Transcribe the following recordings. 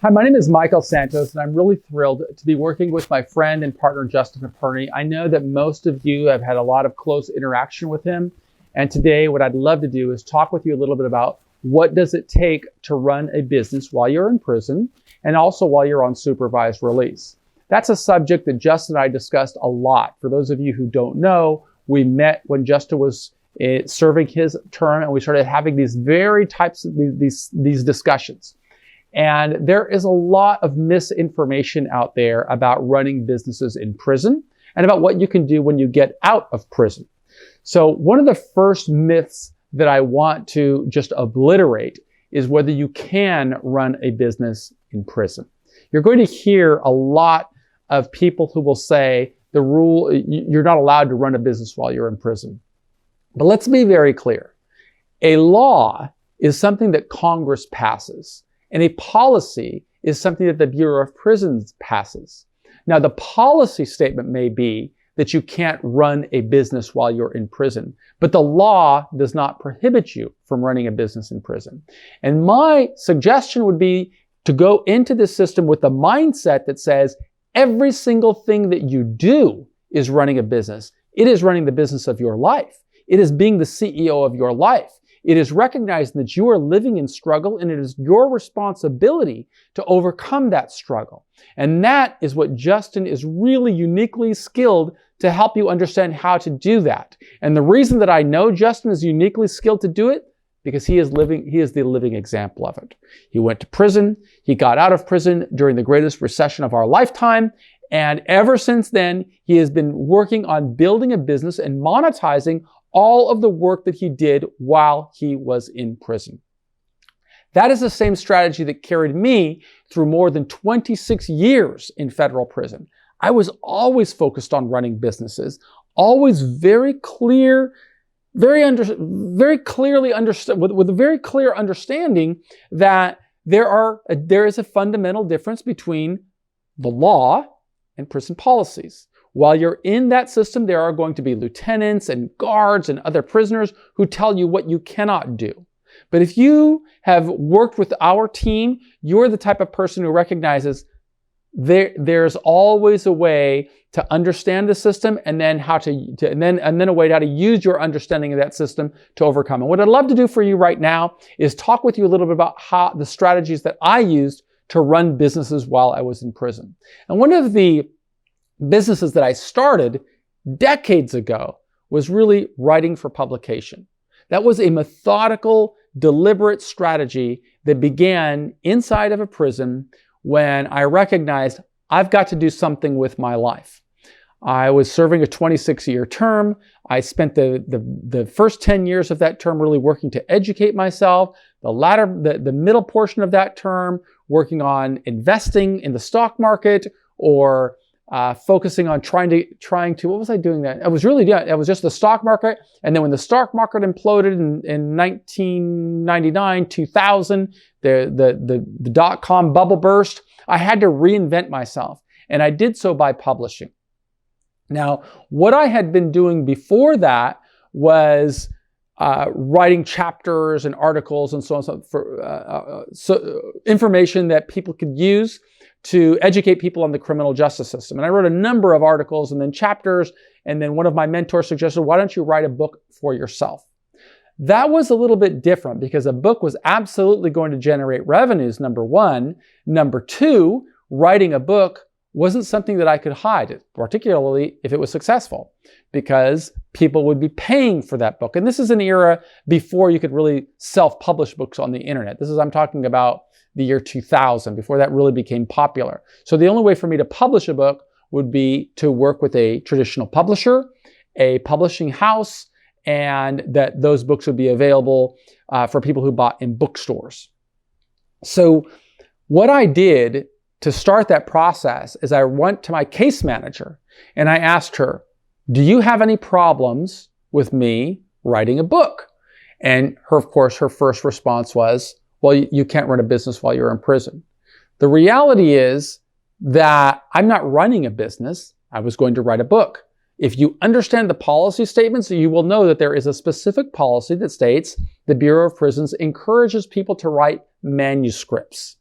Hi, my name is Michael Santos, and I'm really thrilled to be working with my friend and partner, Justin Pepperny. I know that most of you have had a lot of close interaction with him, and today what I'd love to do is talk with you a little bit about what does it take to run a business while you're in prison and also while you're on supervised release. That's a subject that Justin and I discussed a lot. For those of you who don't know, we met when Justin was serving his term, and we started having these very types of these discussions. And there is a lot of misinformation out there about running businesses in prison and about what you can do when you get out of prison. So one of the first myths that I want to just obliterate is whether you can run a business in prison. You're going to hear a lot of people who will say the rule, you're not allowed to run a business while you're in prison. But let's be very clear. A law is something that Congress passes. And a policy is something that the Bureau of Prisons passes. Now, the policy statement may be that you can't run a business while you're in prison, but the law does not prohibit you from running a business in prison. And my suggestion would be to go into this system with the mindset that says every single thing that you do is running a business. It is running the business of your life. It is being the CEO of your life. It is recognizing that you are living in struggle, and it is your responsibility to overcome that struggle. And that is what Justin is really uniquely skilled to help you understand how to do that. And the reason that I know Justin is uniquely skilled to do it, because he is the living example of it. He went to prison. He got out of prison during the greatest recession of our lifetime. And ever since then, he has been working on building a business and monetizing all of the work that he did while he was in prison. That is the same strategy that carried me through more than 26 years in federal prison. I was always focused on running businesses, always very clear, very clearly understood, with a very clear understanding that there is a fundamental difference between the law and prison policies. While you're in that system, there are going to be lieutenants and guards and other prisoners who tell you what you cannot do. But if you have worked with our team, you're the type of person who recognizes there's always a way to understand the system and then a way how to use your understanding of that system to overcome. And what I'd love to do for you right now is talk with you a little bit about how the strategies that I used to run businesses while I was in prison. And one of the businesses that I started decades ago was really writing for publication. That was a methodical, deliberate strategy that began inside of a prison when I recognized I've got to do something with my life. I was serving a 26-year term. I spent the first 10 years of that term really working to educate myself. The middle portion of that term working on investing in the stock market or focusing on trying to, what was I doing that? It was just the stock market. And then when the stock market imploded in 1999, 2000, the dot-com bubble burst, I had to reinvent myself. And I did so by publishing. Now, what I had been doing before that was writing chapters and articles and so on for information that people could use to educate people on the criminal justice system. And I wrote a number of articles and then chapters, and then one of my mentors suggested, why don't you write a book for yourself? That was a little bit different because a book was absolutely going to generate revenues, number one. Number two, writing a book wasn't something that I could hide, particularly if it was successful, because people would be paying for that book. And this is an era before you could really self-publish books on the internet. I'm talking about the year 2000, before that really became popular. So the only way for me to publish a book would be to work with a traditional publisher, a publishing house, and that those books would be available for people who bought in bookstores. So what I did to start that process is I went to my case manager and I asked her, do you have any problems with me writing a book? And of course, her first response was, well, you can't run a business while you're in prison. The reality is that I'm not running a business. I was going to write a book. If you understand the policy statements, you will know that there is a specific policy that states the Bureau of Prisons encourages people to write manuscripts.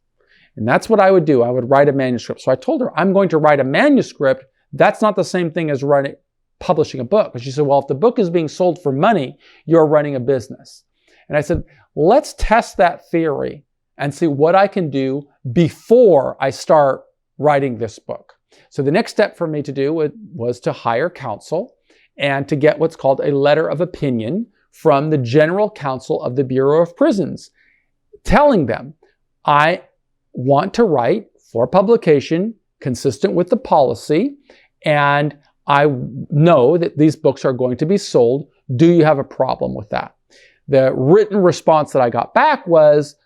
And that's what I would do. I would write a manuscript. So I told her, I'm going to write a manuscript. That's not the same thing as publishing a book. And she said, well, if the book is being sold for money, you're running a business. And I said, let's test that theory and see what I can do before I start writing this book. So the next step for me to do was to hire counsel and to get what's called a letter of opinion from the General Counsel of the Bureau of Prisons, telling them, I want to write for publication consistent with the policy, and I know that these books are going to be sold. Do you have a problem with that? The written response that I got back was,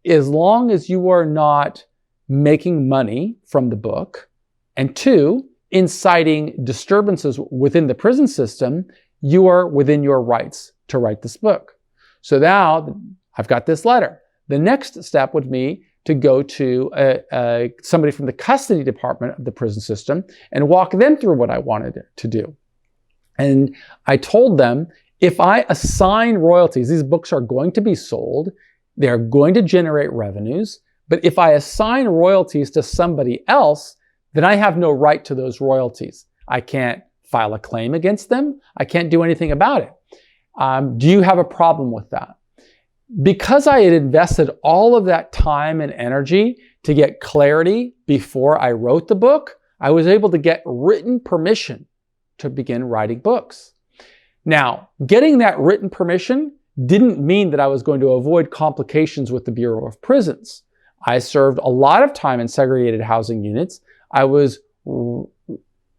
as long as you are not making money from the book, and two, inciting disturbances within the prison system, you are within your rights to write this book. So now I've got this letter. The next step would be to go to somebody from the custody department of the prison system and walk them through what I wanted to do. And I told them, if I assign royalties, these books are going to be sold, they're going to generate revenues, but if I assign royalties to somebody else, then I have no right to those royalties. I can't file a claim against them. I can't do anything about it. Do you have a problem with that? Because I had invested all of that time and energy to get clarity before I wrote the book, I was able to get written permission to begin writing books. Now, getting that written permission didn't mean that I was going to avoid complications with the Bureau of Prisons. I served a lot of time in segregated housing units. I was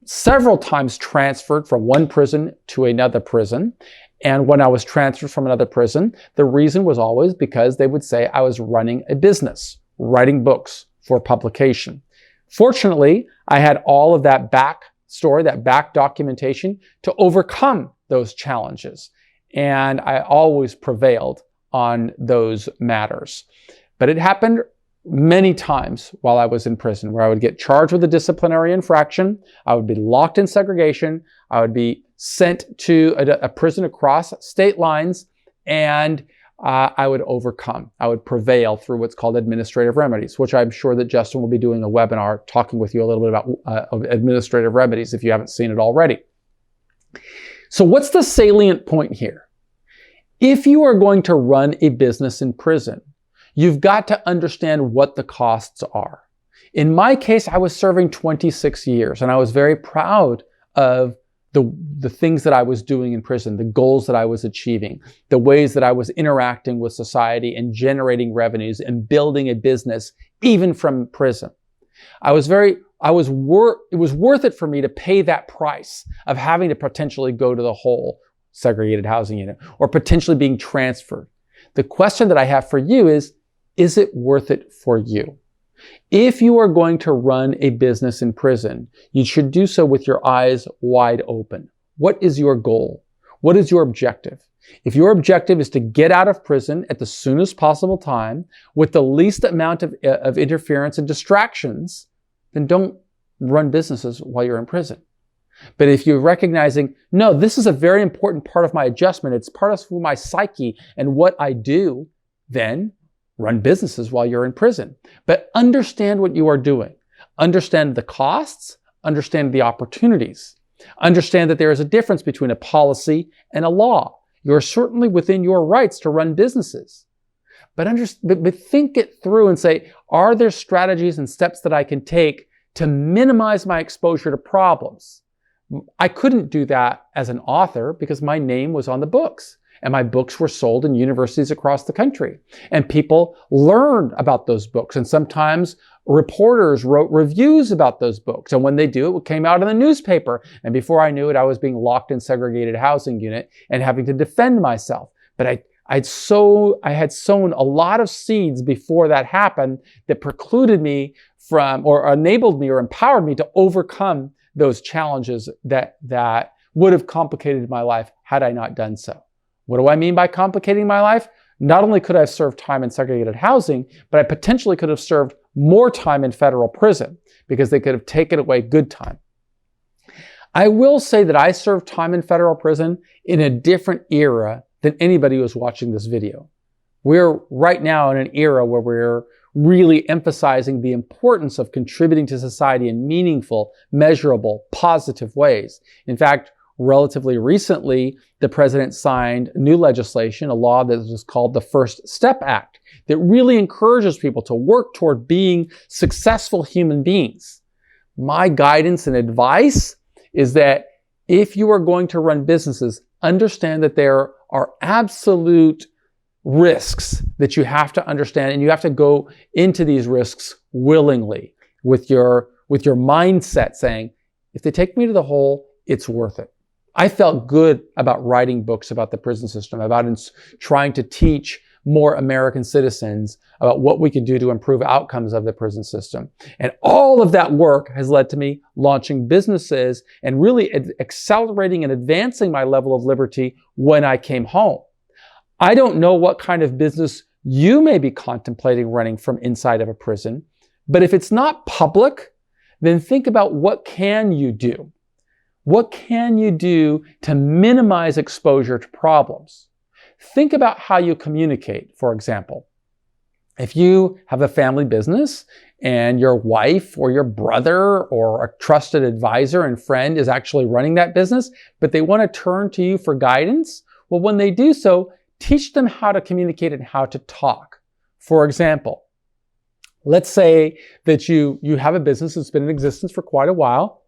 several times transferred from one prison to another prison. And when I was transferred from another prison, the reason was always because they would say I was running a business, writing books for publication. Fortunately, I had all of that back story, that back documentation to overcome those challenges. And I always prevailed on those matters. But it happened many times while I was in prison, where I would get charged with a disciplinary infraction, I would be locked in segregation, I would be sent to a prison across state lines, and I would overcome. I would prevail through what's called administrative remedies, which I'm sure that Justin will be doing a webinar talking with you a little bit about administrative remedies if you haven't seen it already. So what's the salient point here? If you are going to run a business in prison, you've got to understand what the costs are. In my case, I was serving 26 years, and I was very proud of the things that I was doing in prison, the goals that I was achieving, the ways that I was interacting with society and generating revenues and building a business, even from prison. It was worth it for me to pay that price of having to potentially go to the whole segregated housing unit or potentially being transferred. The question that I have for you is it worth it for you? If you are going to run a business in prison, you should do so with your eyes wide open. What is your goal? What is your objective? If your objective is to get out of prison at the soonest possible time with the least amount of interference and distractions, then don't run businesses while you're in prison. But if you're recognizing, no, this is a very important part of my adjustment, it's part of my psyche and what I do, then run businesses while you're in prison. But understand what you are doing. Understand the costs, understand the opportunities. Understand that there is a difference between a policy and a law. You're certainly within your rights to run businesses. But think it through and say, are there strategies and steps that I can take to minimize my exposure to problems? I couldn't do that as an author because my name was on the books. And my books were sold in universities across the country. And people learned about those books. And sometimes reporters wrote reviews about those books. And when they do, it came out in the newspaper. And before I knew it, I was being locked in segregated housing unit and having to defend myself. But I had sown a lot of seeds before that happened that precluded me from, or enabled me or empowered me to overcome those challenges that would have complicated my life had I not done so. What do I mean by complicating my life? Not only could I have served time in segregated housing, but I potentially could have served more time in federal prison because they could have taken away good time. I will say that I served time in federal prison in a different era than anybody who's watching this video. We're right now in an era where really emphasizing the importance of contributing to society in meaningful, measurable, positive ways. In fact, relatively recently, the president signed new legislation, a law that is called the First Step Act, that really encourages people to work toward being successful human beings. My guidance and advice is that if you are going to run businesses, understand that there are absolute risks that you have to understand, and you have to go into these risks willingly with your mindset saying, if they take me to the hole, it's worth it. I felt good about writing books about the prison system, about trying to teach more American citizens about what we can do to improve outcomes of the prison system. And all of that work has led to me launching businesses and really accelerating and advancing my level of liberty when I came home. I don't know what kind of business you may be contemplating running from inside of a prison, but if it's not public, then think about what can you do? What can you do to minimize exposure to problems? Think about how you communicate, for example. If you have a family business and your wife or your brother or a trusted advisor and friend is actually running that business, but they want to turn to you for guidance, well, when they do so, teach them how to communicate and how to talk. For example, let's say that you have a business that's been in existence for quite a while,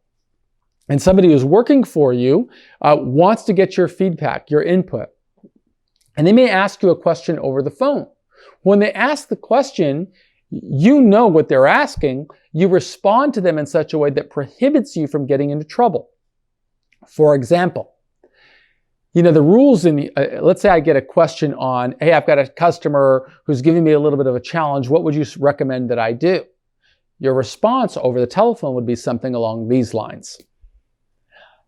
and somebody who's working for you wants to get your feedback, your input. And they may ask you a question over the phone. When they ask the question, you know what they're asking. You respond to them in such a way that prohibits you from getting into trouble. For example, the rules let's say I get a question on, hey, I've got a customer who's giving me a little bit of a challenge. What would you recommend that I do? Your response over the telephone would be something along these lines.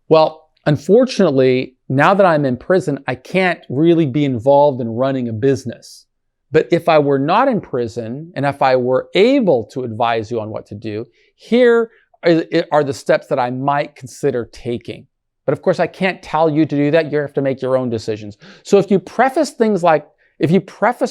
Well, unfortunately, now that I'm in prison, I can't really be involved in running a business. But if I were not in prison, and if I were able to advise you on what to do, here are the steps that I might consider taking. But of course, I can't tell you to do that. You have to make your own decisions. So if you preface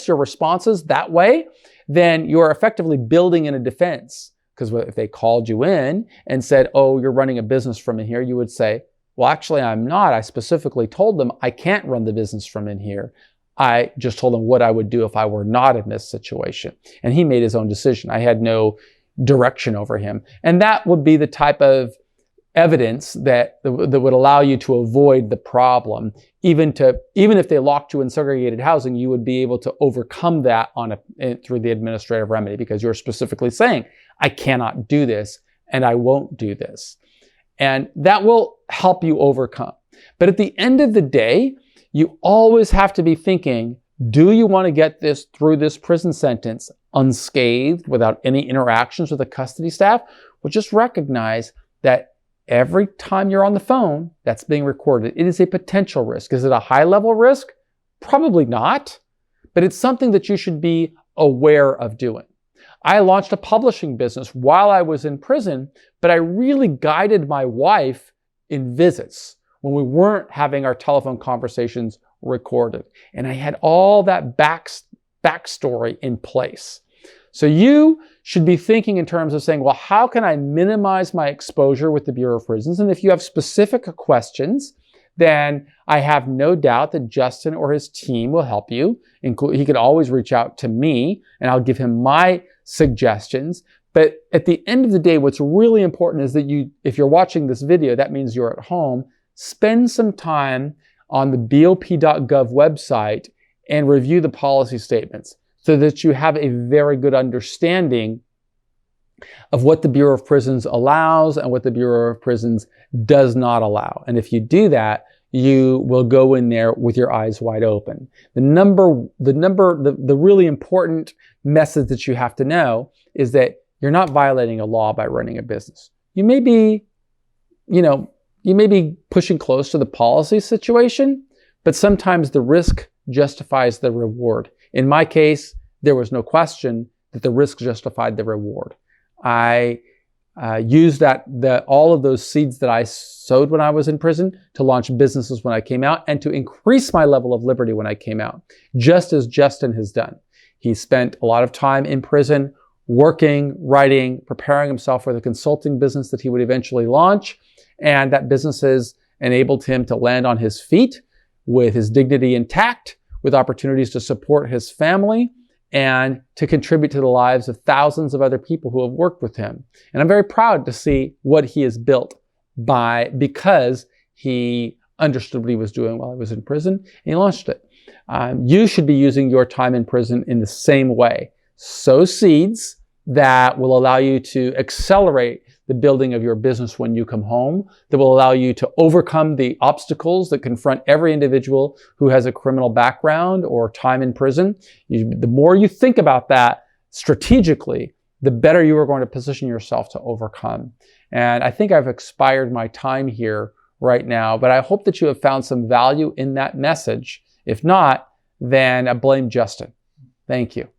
your responses that way, then you're effectively building in a defense. Because if they called you in and said, oh, you're running a business from in here, you would say, well, actually, I'm not. I specifically told them I can't run the business from in here. I just told him what I would do if I were not in this situation. And he made his own decision. I had no direction over him. And that would be the type of evidence that would allow you to avoid the problem. Even if they locked you in segregated housing, you would be able to overcome that through the administrative remedy, because you're specifically saying, I cannot do this and I won't do this. And that will help you overcome. But at the end of the day, you always have to be thinking, do you want to get this through this prison sentence unscathed without any interactions with the custody staff? Well, just recognize that every time you're on the phone, that's being recorded. It is a potential risk. Is it a high-level risk? Probably not, but it's something that you should be aware of doing. I launched a publishing business while I was in prison, but I really guided my wife in visits when we weren't having our telephone conversations recorded. And I had all that backstory in place. So you should be thinking in terms of saying, well, how can I minimize my exposure with the Bureau of Prisons? And if you have specific questions, then I have no doubt that Justin or his team will help you. He can always reach out to me and I'll give him my suggestions. But at the end of the day, what's really important is that if you're watching this video, that means you're at home, spend some time on the bop.gov website and review the policy statements so that you have a very good understanding of what the Bureau of Prisons allows and what the Bureau of Prisons does not allow. And if you do that, you will go in there with your eyes wide open. The really important message that you have to know is that you're not violating a law by running a business. You may be pushing close to the policy situation, but sometimes the risk justifies the reward. In my case, there was no question that the risk justified the reward. I used all of those seeds that I sowed when I was in prison to launch businesses when I came out and to increase my level of liberty when I came out, just as Justin has done. He spent a lot of time in prison working, writing, preparing himself for the consulting business that he would eventually launch. And that businesses enabled him to land on his feet with his dignity intact, with opportunities to support his family and to contribute to the lives of thousands of other people who have worked with him. And I'm very proud to see what he has built because he understood what he was doing while he was in prison, and he launched it. You should be using your time in prison in the same way. Sow seeds that will allow you to accelerate the building of your business when you come home, that will allow you to overcome the obstacles that confront every individual who has a criminal background or time in prison. The more you think about that strategically, the better you are going to position yourself to overcome. And I think I've expired my time here right now, but I hope that you have found some value in that message. If not, then I blame Justin. Thank you.